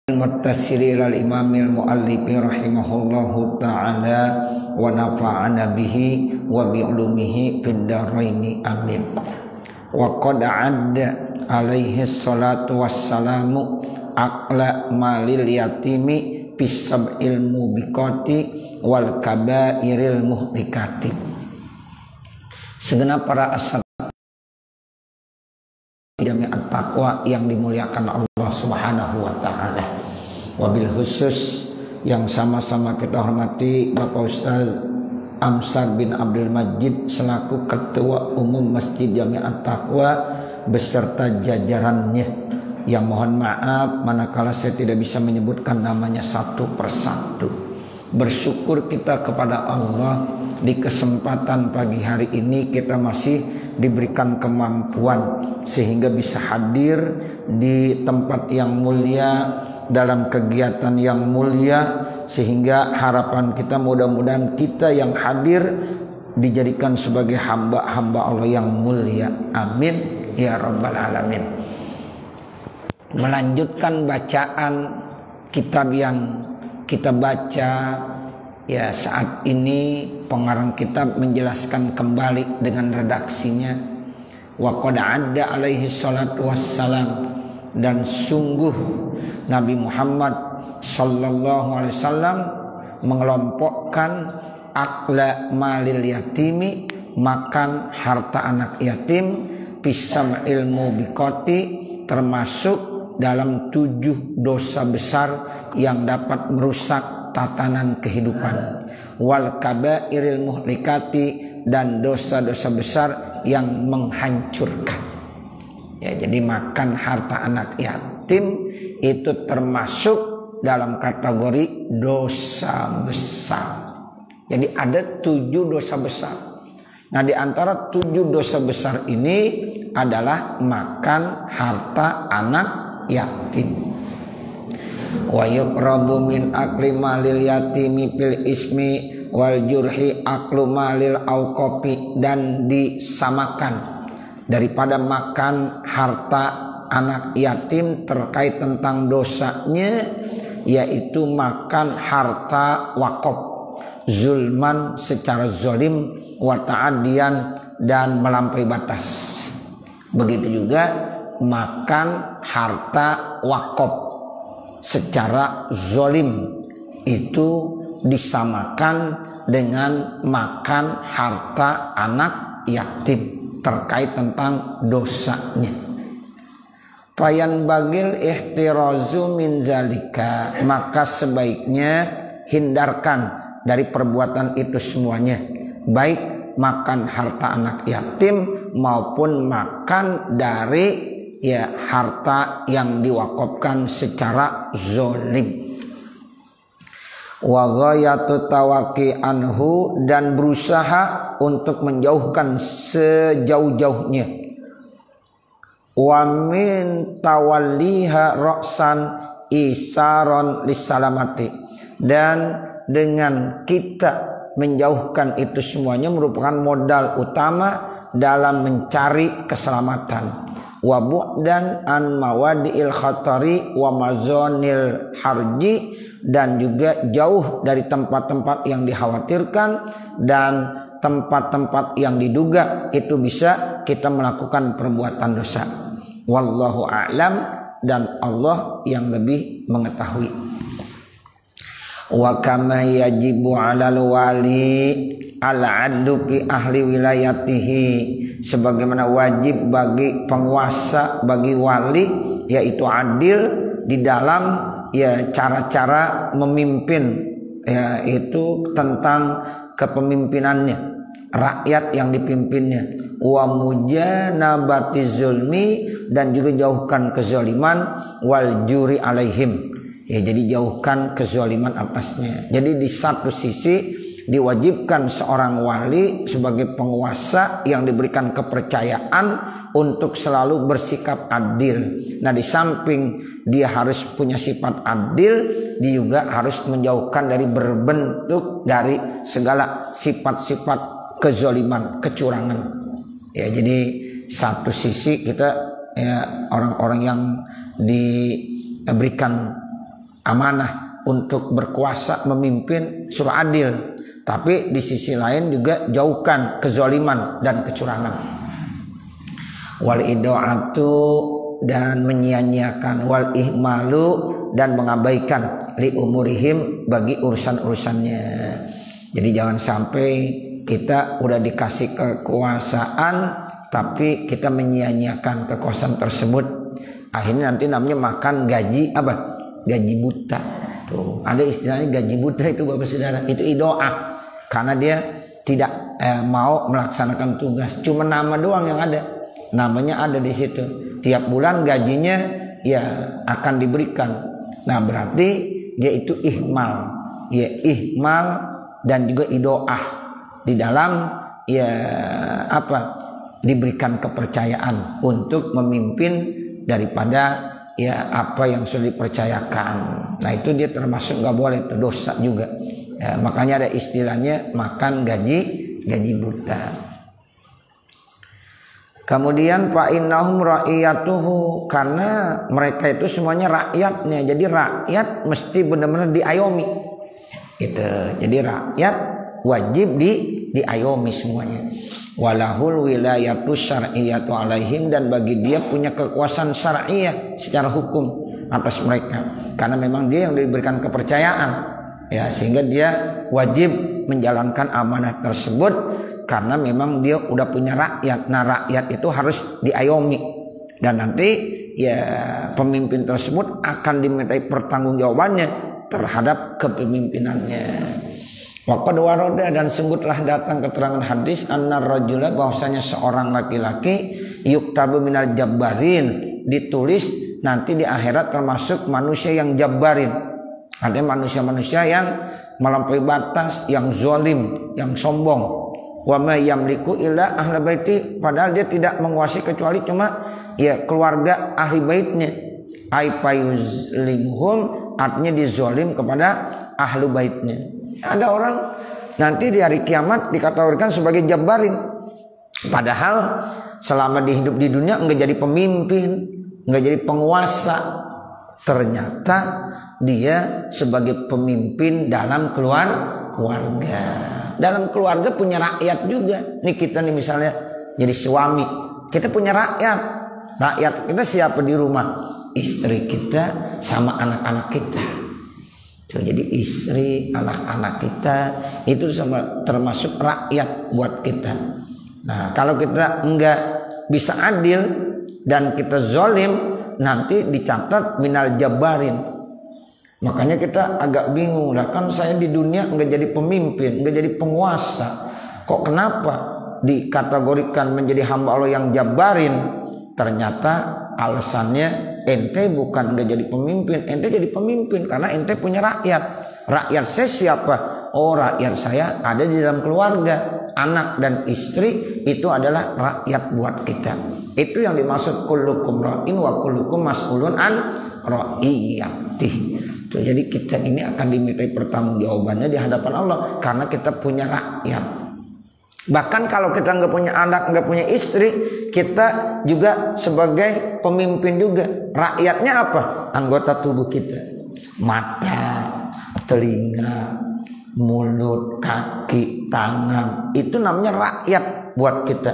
Muttasil ilal imamil muallifi rahimahullahu ta'ala wa nafa'ana bihi wa bi'ulumihi fid dharaini amin. Wa qad adda alaihi salatu wassalamu aqla malil yatimi bisab'il mubiqati wal kabairil muhlikati. Segenap para ashabi jami'at taqwa yang dimuliakan Allah Subhanahu wa taala. Wabil khusus yang sama-sama kita hormati Bapak Ustaz Amsar bin Abdul Majid selaku Ketua Umum Masjid Jami'at Taqwa beserta jajarannya, yang mohon maaf manakala saya tidak bisa menyebutkan namanya satu persatu. Bersyukur kita kepada Allah di kesempatan pagi hari ini kita masih diberikan kemampuan sehingga bisa hadir di tempat yang mulia, dalam kegiatan yang mulia, sehingga harapan kita mudah-mudahan kita yang hadir dijadikan sebagai hamba-hamba Allah yang mulia. Amin ya rabbal alamin. Melanjutkan bacaan kitab yang kita baca ya saat ini, pengarang kitab menjelaskan kembali dengan redaksinya. Wa qad adda alaihi salatu wassalam, dan sungguh Nabi Muhammad sallallahu alaihi wasallam mengelompokkan akla malil yatimi, makan harta anak yatim, pisam ilmu bikoti, termasuk dalam 7 dosa besar yang dapat merusak tatanan kehidupan, wal kabairil muhlikati, dan dosa-dosa besar yang menghancurkan. Ya, jadi makan harta anak yatim itu termasuk dalam kategori dosa besar. Jadi ada 7 dosa besar. Nah, di antara 7 dosa besar ini adalah makan harta anak yatim. Wa yuqrabu min akli malil yatimi fil ismi wal jurhi aklu malil auqafi, dan disamakan daripada makan harta anak yatim terkait tentang dosanya, yaitu makan harta wakaf zulman secara zalim, wa ta'addiyan, dan melampaui batas. Begitu juga makan harta wakaf secara zalim itu disamakan dengan makan harta anak yatim terkait tentang dosanya. Fayan bagil ihtirazu min zalika, maka sebaiknya hindarkan dari perbuatan itu semuanya, baik makan harta anak yatim maupun makan dari ya harta yang diwakafkan secara zalim. Wa ghayatu tawaqi anhu, dan berusaha untuk menjauhkan sejauh-jauhnya. Wa min tawalliha ra'san isaron lisalamati, dan dengan kita menjauhkan itu semuanya merupakan modal utama dalam mencari keselamatan. Wa bu'dan an mawadi'il khatari wa mazanil harji, dan juga jauh dari tempat-tempat yang dikhawatirkan dan tempat-tempat yang diduga itu bisa kita melakukan perbuatan dosa. Wallahu a'lam, dan Allah yang lebih mengetahui. Wa kama yajibu 'alal wali al-'adlu fi ahli wilayatihi, sebagaimana wajib bagi penguasa, bagi wali, yaitu adil di dalam ya cara-cara memimpin, ya itu tentang kepemimpinannya, rakyat yang dipimpinnya. Wa mujanabati zulmi, dan juga jauhkan kezaliman, wal juri alaihim, ya jadi jauhkan kezaliman atasnya. Jadi di satu sisi diwajibkan seorang wali sebagai penguasa yang diberikan kepercayaan untuk selalu bersikap adil. Nah, di samping dia harus punya sifat adil, dia juga harus menjauhkan dari berbentuk dari segala sifat-sifat kezaliman, kecurangan. Ya, jadi satu sisi kita ya orang-orang yang diberikan amanah untuk berkuasa memimpin suruh adil, tapi di sisi lain juga jauhkan kezaliman dan kecurangan. Wal idoatu dan menyia-nyiakan, wal ihmalu dan mengabaikan li umurihim bagi urusan-urusannya. Jadi jangan sampai kita udah dikasih kekuasaan tapi kita menyia-nyiakan kekuasaan tersebut. Akhirnya nanti namanya makan gaji apa? Gaji buta. Tuh, ada istilahnya gaji buta itu Bapak Saudara. Itu idoa. Karena dia tidak mau melaksanakan tugas. Cuma nama doang yang ada. Namanya ada di situ. Tiap bulan gajinya ya akan diberikan. Nah, berarti dia itu ihmal. Ya ihmal dan juga idoah di dalam ya apa? Diberikan kepercayaan untuk memimpin daripada ya apa yang sudah dipercayakan. Nah itu dia termasuk nggak boleh, itu dosa juga. Ya, makanya ada istilahnya makan gaji buta. Kemudian fa innahum ra'iyatuhu, karena mereka itu semuanya rakyatnya. Jadi rakyat mesti benar-benar diayomi. Gitu. Jadi rakyat wajib diayomi semuanya. Walahul wilayatu syar'iyatu alaihim, dan bagi dia punya kekuasaan syar'iyah secara hukum atas mereka, karena memang dia yang diberikan kepercayaan ya, sehingga dia wajib menjalankan amanah tersebut karena memang dia udah punya rakyat. Nah rakyat itu harus diayomi, dan nanti ya pemimpin tersebut akan dimintai pertanggungjawabannya terhadap kepemimpinannya. Waqad warada, dan sebutlah datang keterangan hadis annar rajula, bahwasanya seorang laki-laki yuktabu minal jabbarin, ditulis nanti di akhirat termasuk manusia yang jabbarin. Artinya manusia-manusia yang melampaui batas, yang zalim, yang sombong. Wa ma yamliku illa ahli baiti, padahal dia tidak menguasai kecuali cuma ya keluarga ahli baitnya. Ai payuzlimhum, artinya dizalim kepada ahli baitnya. Ada orang nanti di hari kiamat dikategorikan sebagai jabbarin, padahal selama dihidup di dunia enggak jadi pemimpin, enggak jadi penguasa. Ternyata dia sebagai pemimpin dalam keluarga. Dalam keluarga punya rakyat juga. Nih kita nih misalnya jadi suami, kita punya rakyat. Rakyat kita siapa di rumah? Istri kita sama anak-anak kita. Jadi istri, anak-anak kita itu sama termasuk rakyat buat kita. Nah kalau kita enggak bisa adil dan kita zalim, nanti dicatat minal jabbarin. Makanya kita agak bingung lah, kan saya di dunia enggak jadi pemimpin, enggak jadi penguasa, kok kenapa dikategorikan menjadi hamba Allah yang jabbarin? Ternyata alasannya ente bukan enggak jadi pemimpin, ente jadi pemimpin karena ente punya rakyat. Rakyat saya siapa? Oh rakyat saya ada di dalam keluarga, anak dan istri itu adalah rakyat buat kita. Itu yang dimaksud kullukum ra'in wa kullukum mas'ulun an ra'iyatih. Jadi kita ini akan dimintai pertanggungjawabannya di hadapan Allah karena kita punya rakyat. Bahkan kalau kita nggak punya anak, nggak punya istri, kita juga sebagai pemimpin juga. Rakyatnya apa? Anggota tubuh kita. Mata, telinga, mulut, kaki, tangan. Itu namanya rakyat buat kita.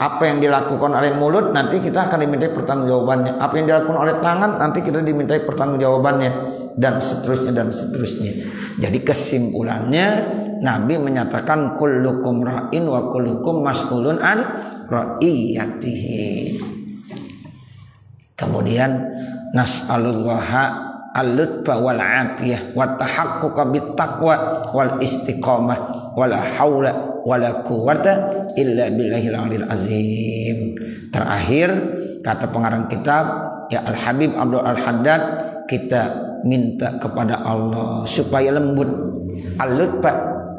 Apa yang dilakukan oleh mulut nanti kita akan dimintai pertanggungjawabannya. Apa yang dilakukan oleh tangan nanti kita dimintai pertanggungjawabannya, dan seterusnya dan seterusnya. Jadi kesimpulannya Nabi menyatakan kullukum ra'in wa kullukum mas'ulun an ra'iyatihi. Kemudian nas'alullaha al-lutfa wal afiyah wa tahaqquqa bit taqwa wal istiqamah wala haula wala quwwata illa billahil aliyil azim. Terakhir kata pengarang kitab ya Al-Habib Abdul Al-Haddad, kita minta kepada Allah supaya lembut, al-lutfa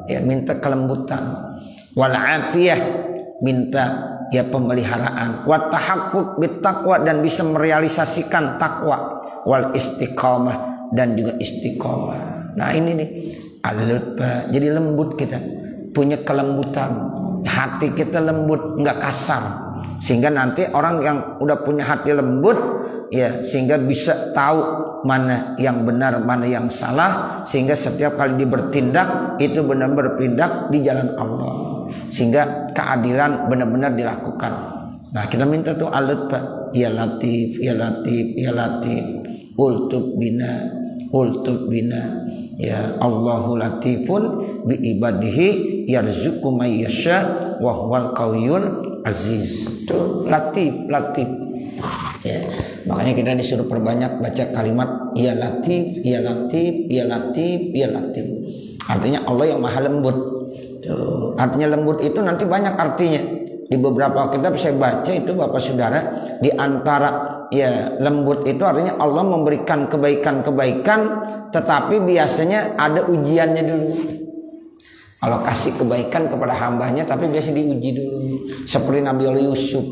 ya minta kelembutan, wal afiyah minta ya pemeliharaan, wa tahaqquq bit taqwa dan bisa merealisasikan takwa, wal istiqamah dan juga istiqamah. Nah ini nih al-lutfa, jadi lembut, kita punya kelembutan, hati kita lembut, enggak kasar. sehingga nanti orang yang udah punya hati lembut ya, sehingga bisa tahu mana yang benar mana yang salah, sehingga setiap kali dia bertindak itu benar-benar bertindak di jalan Allah, sehingga keadilan benar-benar dilakukan. Nah kita minta tuh alat Pak, ya Latif ya Latif ya Latif, ultub bina ya Allahu latifun bi ibadihi yarzuqu may yasha wa huwal qawiyyul aziz. Itu latif ya. Makanya kita disuruh perbanyak baca kalimat ya Latif ya Latif ya Latif ya Latif. Artinya Allah yang maha lembut. Tuh. Artinya lembut itu nanti banyak artinya. Di beberapa kitab saya baca itu Bapak Saudara, di antara ya lembut itu artinya Allah memberikan kebaikan-kebaikan, tetapi biasanya ada ujiannya dulu. Allah kasih kebaikan kepada hambanya, tapi biasa diuji dulu. Seperti Nabi Yusuf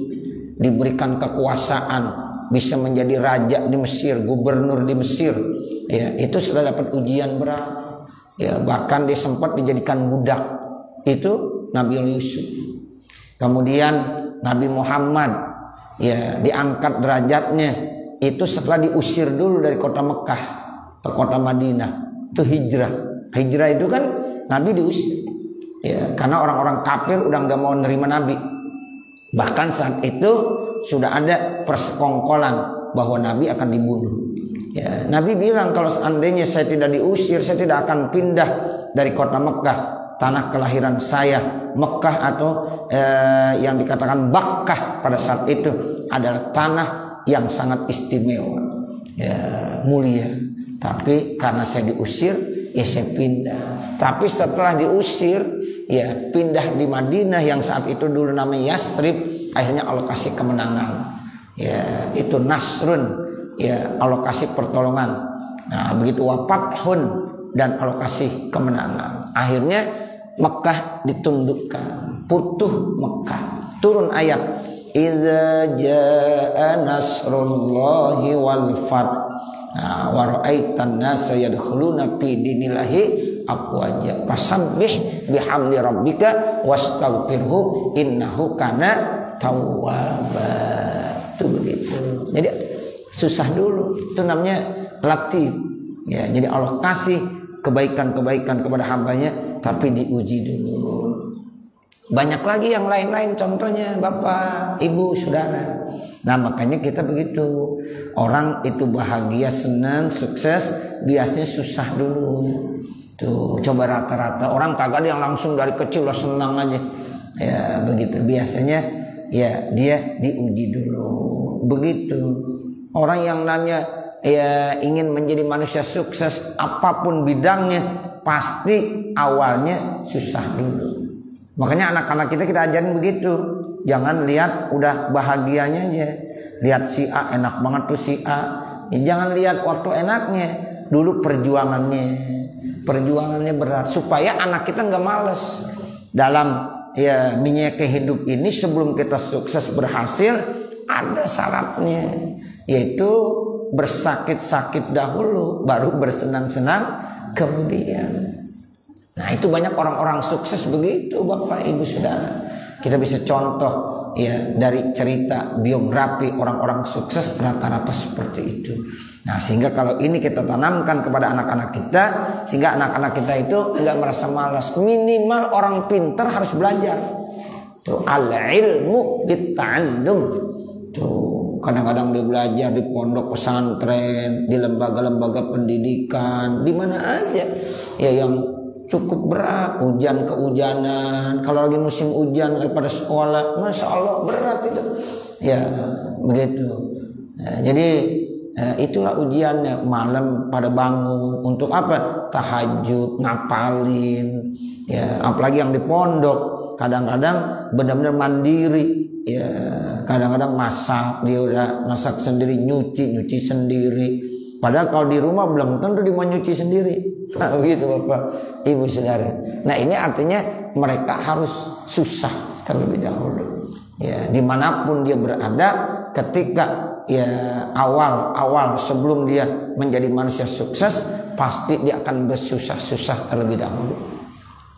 diberikan kekuasaan, bisa menjadi raja di Mesir, gubernur di Mesir. Ya, itu sudah dapat ujian berat. Ya, bahkan dia sempat dijadikan budak. Itu Nabi Yusuf. Kemudian Nabi Muhammad ya diangkat derajatnya itu setelah diusir dulu dari kota Mekah ke kota Madinah. Itu hijrah. Hijrah itu kan Nabi diusir ya, karena orang-orang kafir udah nggak mau nerima Nabi. Bahkan saat itu sudah ada persekongkolan bahwa Nabi akan dibunuh ya. Nabi bilang kalau seandainya saya tidak diusir, saya tidak akan pindah dari kota Mekah, tanah kelahiran saya. Mekah atau yang dikatakan Bakkah pada saat itu adalah tanah yang sangat istimewa ya, mulia. Tapi karena saya diusir ya saya pindah. Tapi setelah diusir ya pindah di Madinah yang saat itu dulu namanya Yasrib, akhirnya Allah kasih kemenangan ya, itu Nasrun ya, Allah kasih pertolongan. Nah begitu wafathun dan Allah kasih kemenangan, akhirnya Mekah ditundukkan, putuh Mekah. Turun ayat idza jaa nasrullahi wal fath wa ra'aitan nasa yadkhuluna fi dinillahi afwaja fasabbih bihamdi rabbika wastaghfirhu innahu kana tawwaba. Itu begitu. Jadi susah dulu, itu namanya latif ya. Jadi Allah kasih kebaikan-kebaikan kepada hambanya, tapi diuji dulu. Banyak lagi yang lain-lain contohnya Bapak, Ibu, Saudara. Nah makanya kita begitu. Orang itu bahagia, senang, sukses, biasanya susah dulu. Tuh, coba rata-rata orang kagak ada yang langsung dari kecil lo senang aja. Ya begitu. Biasanya ya dia diuji dulu. Begitu. Orang yang namanya ya ingin menjadi manusia sukses apapun bidangnya, pasti awalnya susah dulu. Makanya anak-anak kita ajarin begitu. Jangan lihat udah bahagianya aja, lihat si A enak banget tuh si A. Jangan lihat waktu enaknya, dulu perjuangannya berat, supaya anak kita nggak males dalam ya menyeke hidup ini. Sebelum kita sukses berhasil ada syaratnya, yaitu bersakit-sakit dahulu, baru bersenang-senang kemudian. Nah itu banyak orang-orang sukses begitu Bapak Ibu Saudara. Kita bisa contoh ya dari cerita biografi orang-orang sukses rata-rata seperti itu. Nah sehingga kalau ini kita tanamkan kepada anak-anak kita, sehingga anak-anak kita itu enggak merasa malas. Minimal orang pintar harus belajar. Tuh al-ilmu bit-ta'allum. Tuh kadang-kadang dia belajar di pondok pesantren, di lembaga-lembaga pendidikan, di mana aja ya yang cukup berat, hujan kehujanan. Kalau lagi musim hujan pada sekolah, masya Allah berat itu. Ya begitu. Nah, jadi itulah ujiannya. Malam pada bangun untuk apa? Tahajud, ngapalin. Ya apalagi yang di pondok, kadang-kadang benar-benar mandiri. Ya kadang-kadang masak, dia udah masak sendiri, nyuci sendiri. Padahal kalau di rumah belum tentu dia mau nyuci sendiri. Nah, begitu Bapak Ibu Saudara. Nah ini artinya mereka harus susah terlebih dahulu. Ya dimanapun dia berada, ketika ya awal sebelum dia menjadi manusia sukses, pasti dia akan bersusah-susah terlebih dahulu.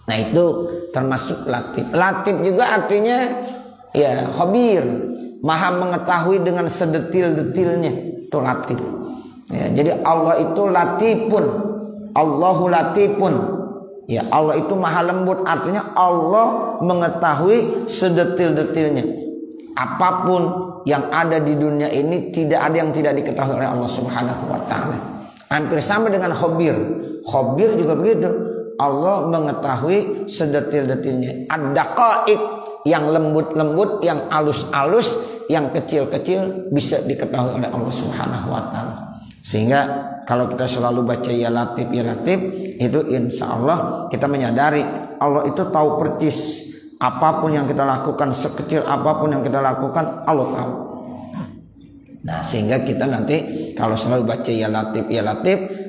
Nah itu termasuk latif. Latif juga artinya Ya, khabir, maha mengetahui dengan sedetil-detilnya. Itu latif. Ya, jadi Allah itu latifun. Allahu latifun. Ya, Allah itu maha lembut, artinya Allah mengetahui sedetil-detilnya. Apapun yang ada di dunia ini tidak ada yang tidak diketahui oleh Allah Subhanahu wa taala. Hampir sama dengan khabir. Khabir juga begitu. Allah mengetahui sedetil-detilnya. Ad-daqaiq, yang lembut-lembut, yang alus-alus, yang kecil-kecil bisa diketahui oleh Allah Subhanahu wa taala. Sehingga kalau kita selalu baca ya latif itu insya Allah kita menyadari Allah itu tahu persis apapun yang kita lakukan, sekecil apapun yang kita lakukan Allah tahu. Nah, sehingga kita nanti kalau selalu baca ya latif,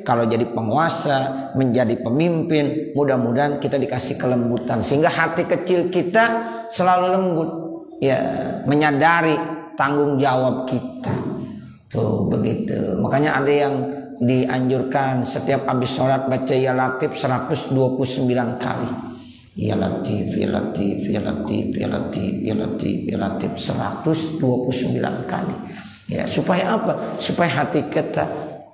kalau jadi penguasa, menjadi pemimpin, mudah-mudahan kita dikasih kelembutan sehingga hati kecil kita selalu lembut, ya, menyadari tanggung jawab kita. Tuh begitu. Makanya ada yang dianjurkan setiap habis sholat baca ya latif 129 kali. Ya latif, ya latif, ya latif, ya latif, ya latif, ya latif 129 kali. Ya, supaya apa? Supaya hati kita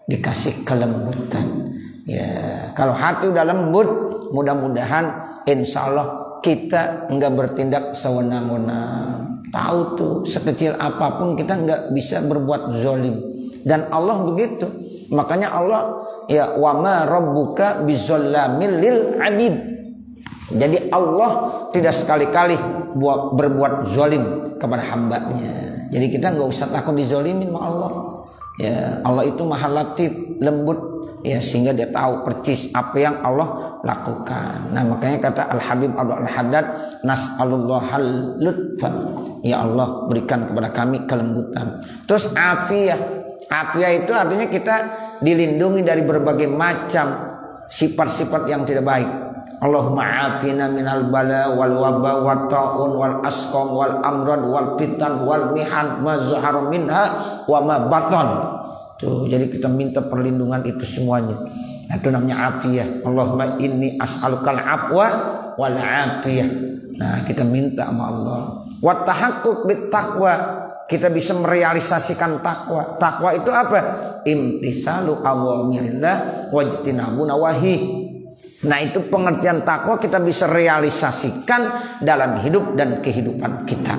dikasih kelembutan. Ya, kalau hati udah lembut, mudah-mudahan insya Allah kita enggak bertindak sewenang-wenang. Tahu tuh sekecil apapun kita enggak bisa berbuat zalim. Dan Allah begitu. Makanya Allah ya wa ma rabbuka bizallamil lil abid. Jadi Allah tidak sekali-kali berbuat zalim kepada hambanya. Jadi kita enggak usah takut dizalimin sama Allah. Ya, Allah itu maha latif, lembut, ya, sehingga dia tahu persis apa yang Allah lakukan. Nah, makanya kata Al-Habib Abdul Haddad, nas'alullahal lutfa. Ya Allah, berikan kepada kami kelembutan. Terus afiyah. Afiyah itu artinya kita dilindungi dari berbagai macam sifat-sifat yang tidak baik. Allahumma afina minal bala wal waba wat taun wal asqam wal amrad wal fitan wal mihan ma zahara minha wa ma batan. Tuh, jadi kita minta perlindungan itu semuanya. Nah, itu namanya afiyah. Allahumma inni as'alukal afwa wal afiyah. Nah, kita minta sama Allah. Wa tahaqquq bit taqwa. Kita bisa merealisasikan takwa. Takwa itu apa? Imtisalu awamirillah wajtinabu nawahi. Nah, itu pengertian takwa kita bisa realisasikan dalam hidup dan kehidupan kita.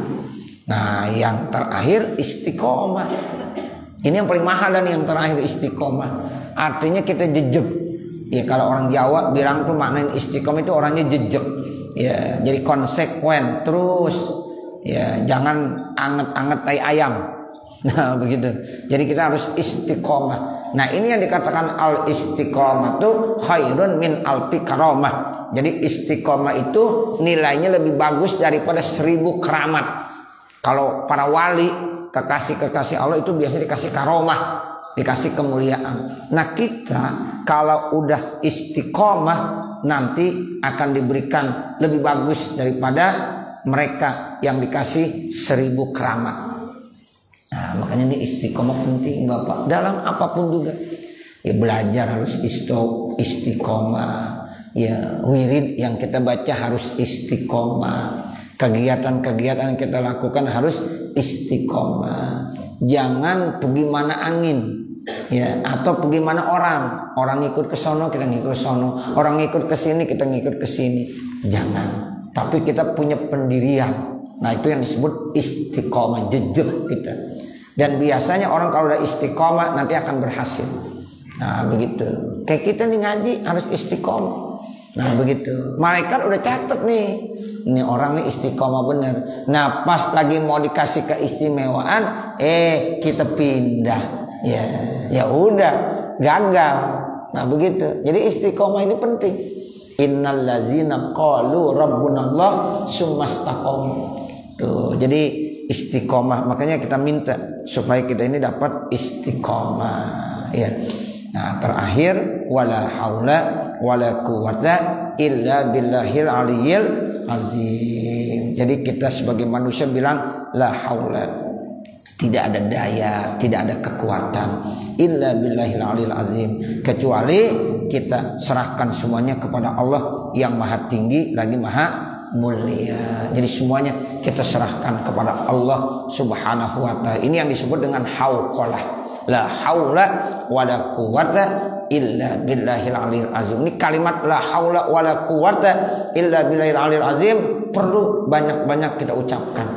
Nah, yang terakhir istiqomah. Ini yang paling mahal dan yang terakhir istiqomah. Artinya kita jejak. Ya, kalau orang Jawa bilang tuh maknain istiqomah itu orangnya jejak. Ya, jadi konsekuen terus. Ya, jangan anget-anget tai ayam. Nah, begitu. Jadi kita harus istiqomah. Nah, ini yang dikatakan al istiqomah itu khairun min alfi karamah. Jadi istiqomah itu nilainya lebih bagus daripada 1000 keramat. Kalau para wali, kekasih-kekasih Allah itu biasanya dikasih karomah, dikasih kemuliaan. Nah, kita kalau udah istiqomah nanti akan diberikan lebih bagus daripada mereka yang dikasih 1000 keramat. Nah, makanya ini istiqomah penting Bapak. Dalam apapun juga. Ya, belajar harus istiqomah. Ya, wirid yang kita baca harus istiqomah. Kegiatan-kegiatan yang kita lakukan harus istiqomah. Jangan pergi mana angin. Ya, atau pergi mana orang. Orang ikut ke sono, kita ngikut ke sono. Orang ikut ke sini, kita ngikut ke sini. Jangan. Tapi kita punya pendirian. Nah, itu yang disebut istiqomah, jejak kita. Dan biasanya orang kalau udah istiqomah nanti akan berhasil. Nah, begitu. Kayak kita nih ngaji harus istiqomah. Nah, begitu. Malaikat udah catat nih. Ini orang nih istiqomah bener. Nah, pas lagi mau dikasih keistimewaan, kita pindah. Ya udah, gagal. Nah, begitu. Jadi istiqomah ini penting. Innal ladzina qalu rabbunallah tsumastaqamu. Tuh, jadi istiqomah. Makanya kita minta supaya kita ini dapat istiqomah, ya. Nah, terakhir wala haula wala quwata illa billahil aliyyil azim. Jadi kita sebagai manusia bilang la haula, tidak ada daya, tidak ada kekuatan illa billahil aliyil azim, kecuali kita serahkan semuanya kepada Allah yang maha tinggi lagi maha mulia. Jadi semuanya kita serahkan kepada Allah Subhanahu wa taala. Ini yang disebut dengan hauqalah. La haula wala quwata illa billahil aliyil azim. Ini kalimat la haula wala quwata illa billahil aliyil azim perlu banyak-banyak kita ucapkan.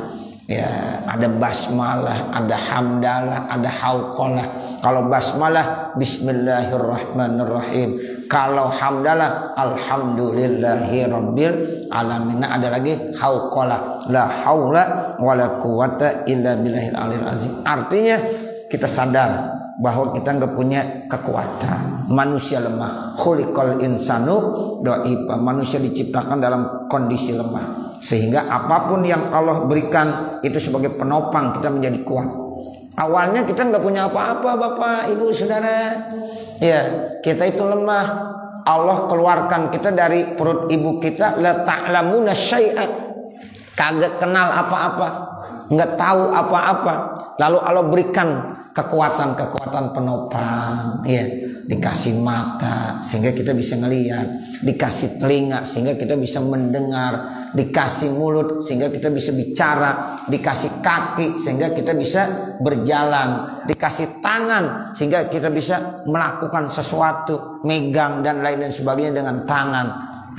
Ya, ada basmalah, ada hamdalah, ada hauqalah. Kalau basmalah bismillahirrahmanirrahim. Kalau hamdalah alhamdulillahirabbil alamin. Nah, ada lagi hauqalah. La haula wala quwata illa billahil aliyil azim. Artinya kita sadar bahwa kita enggak punya kekuatan. Manusia lemah. Khuliqal insanu dha'ifa. Manusia diciptakan dalam kondisi lemah. Sehingga apapun yang Allah berikan itu sebagai penopang kita menjadi kuat. Awalnya kita nggak punya apa-apa, Bapak, Ibu, Saudara. Ya, kita itu lemah. Allah keluarkan kita dari perut ibu kita, la ta'lamuna syai'an. Kagak kenal apa-apa, nggak tahu apa-apa. Lalu Allah berikan kekuatan penopang, ya, dikasih mata sehingga kita bisa ngelihat, dikasih telinga sehingga kita bisa mendengar, dikasih mulut sehingga kita bisa bicara, dikasih kaki sehingga kita bisa berjalan, dikasih tangan sehingga kita bisa melakukan sesuatu, megang dan lain dan sebagainya dengan tangan,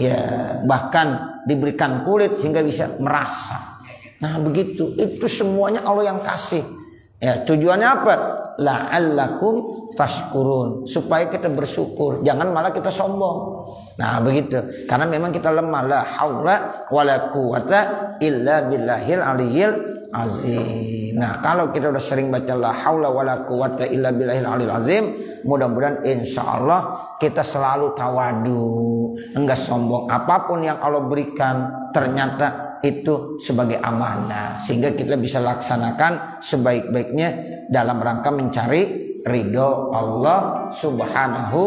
ya, bahkan diberikan kulit sehingga bisa merasa. Nah, begitu, itu semuanya Allah yang kasih. Ya, tujuannya apa? La'allakum tashkurun, supaya kita bersyukur, jangan malah kita sombong. Nah, begitu. Karena memang kita lemah. La haula wala quwata illa billahil aliyil azim. Nah, kalau kita udah sering baca la haula wala quwata illa billahil aliyil azim, mudah-mudahan insyaallah kita selalu tawadu, enggak sombong. Apapun yang Allah berikan ternyata itu sebagai amanah, sehingga kita bisa laksanakan sebaik-baiknya dalam rangka mencari ridho Allah Subhanahu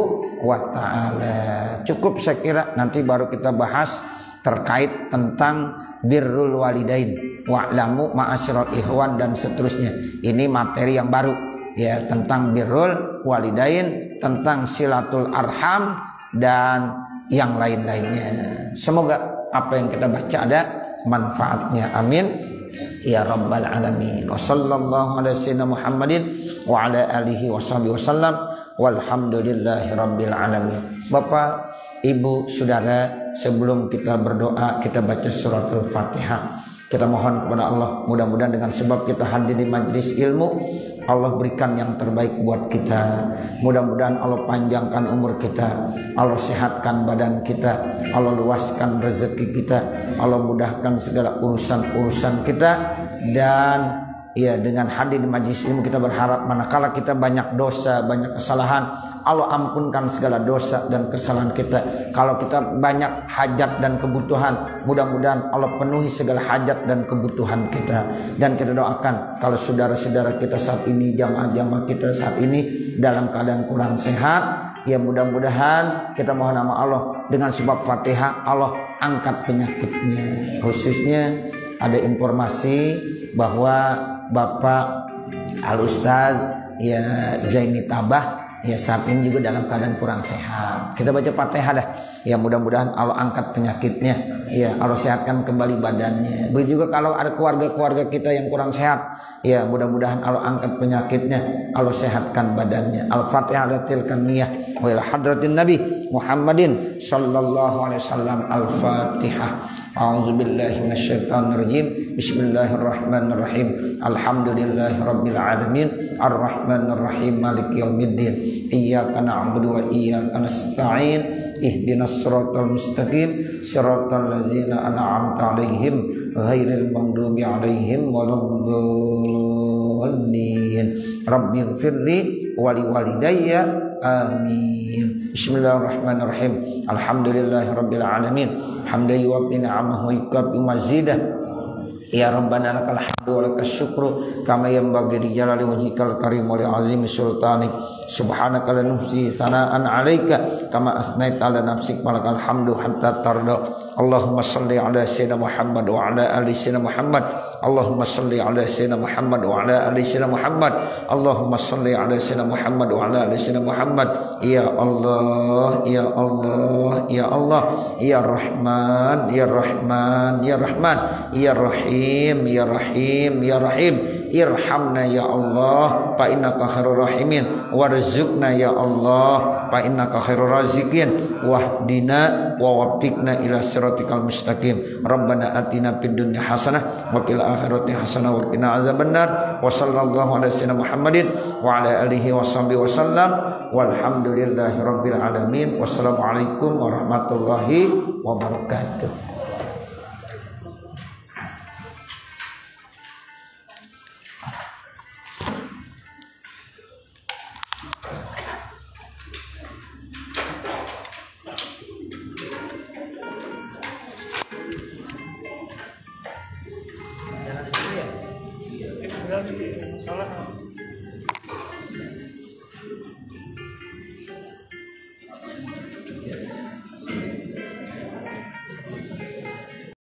wa ta'ala. Cukup saya kira, nanti baru kita bahas terkait tentang birrul walidain, wa'lamu ma'asyiral ikhwan dan seterusnya. Ini materi yang baru, ya, tentang birrul walidain, tentang silatul arham dan yang lain-lainnya. Semoga apa yang kita baca ada manfaatnya, amin ya rabbal alamin. Wa sallallahu ala sayyidina Muhammadin wa ala alihi washabihi wasallam walhamdulillahi rabbil alamin. Bapak, Ibu, Saudara, sebelum kita berdoa kita baca suratul Fatihah. Kita mohon kepada Allah, mudah-mudahan dengan sebab kita hadir di majelis ilmu, Allah berikan yang terbaik buat kita. Mudah-mudahan Allah panjangkan umur kita, Allah sehatkan badan kita, Allah luaskan rezeki kita, Allah mudahkan segala urusan-urusan kita. Dan ya, dengan hadir di majelis ilmu kita berharap manakala kita banyak dosa, banyak kesalahan, Allah ampunkan segala dosa dan kesalahan kita. Kalau kita banyak hajat dan kebutuhan, mudah-mudahan Allah penuhi segala hajat dan kebutuhan kita. Dan kita doakan kalau saudara-saudara kita saat ini, jamaah-jamaah kita saat ini dalam keadaan kurang sehat, ya mudah-mudahan kita mohon nama Allah dengan sebab Fatihah Allah angkat penyakitnya. Khususnya ada informasi bahwa Bapak Al-Ustaz ya Zaini Tabah ya saat ini juga dalam keadaan kurang sehat. Kita baca Fatihah dah. Ya, mudah-mudahan Allah angkat penyakitnya. Ya, Allah sehatkan kembali badannya. Begitu juga kalau ada keluarga-keluarga kita yang kurang sehat, ya mudah-mudahan Allah angkat penyakitnya, Allah sehatkan badannya. Al-Fatihah latilkan niyah wa ila hadratin Nabi Muhammadin sallallahu alaihi wasallam. Al-Fatihah. A'udzubillahi minasyaitonirrajim. Bismillahirrahmanirrahim. Alhamdulillahirabbil alamin. Arrahmanirrahim. Maliki yaumiddin. Iyyaka na'budu wa iyyaka nasta'in. Ihdinas siratal mustaqim. Siratal ladzina an'amta 'alaihim ghairil maghdubi 'alaihim waladdallin. Rabbighfirli wa liwalidayya. Amin. Bismillahirrahmanirrahim. Alhamdulillahirabbil alamin. Hamdan yuwaffi ni'amahu wa yukafi mazidah. Ya Rabbana lakal hamdu hamdu wa lakal syukru kama yanbaghi li jalali wajhikal karim wa li azimi sultanik. Subhanaka la nuhsi sanaan 'alaika kama asnaita 'ala nafsik wa lakal hamdu hatta tarda. Allahumma salli ala sayyidina Muhammad wa ala ali sayyidina Muhammad. Allahumma salli ala sayyidina Muhammad wa ala ali sayyidina Muhammad. Allahumma salli ala sayyidina Muhammad wa ala ali sayyidina Muhammad. Ya Allah, ya Allah, ya Allah, ya Rahman, ya Rahman, ya Rahman, ya Rahim, ya Rahim, ya Rahim. Irhamna ya Allah fa innaka khairur rahimin warzuqna ya Allah fa innaka khairur raziqin wahdina wa waffiqna ila siratikal mustaqim. Rabbana atina fid dunya hasanah wa fil akhirati hasanah wa qina azabannar. Wa sallallahu ala sayyidina Muhammadin wa ala alihi washabihi wasallam walhamdulillahi rabbil alamin. Wassalamualaikum warahmatullahi wabarakatuh. Salah.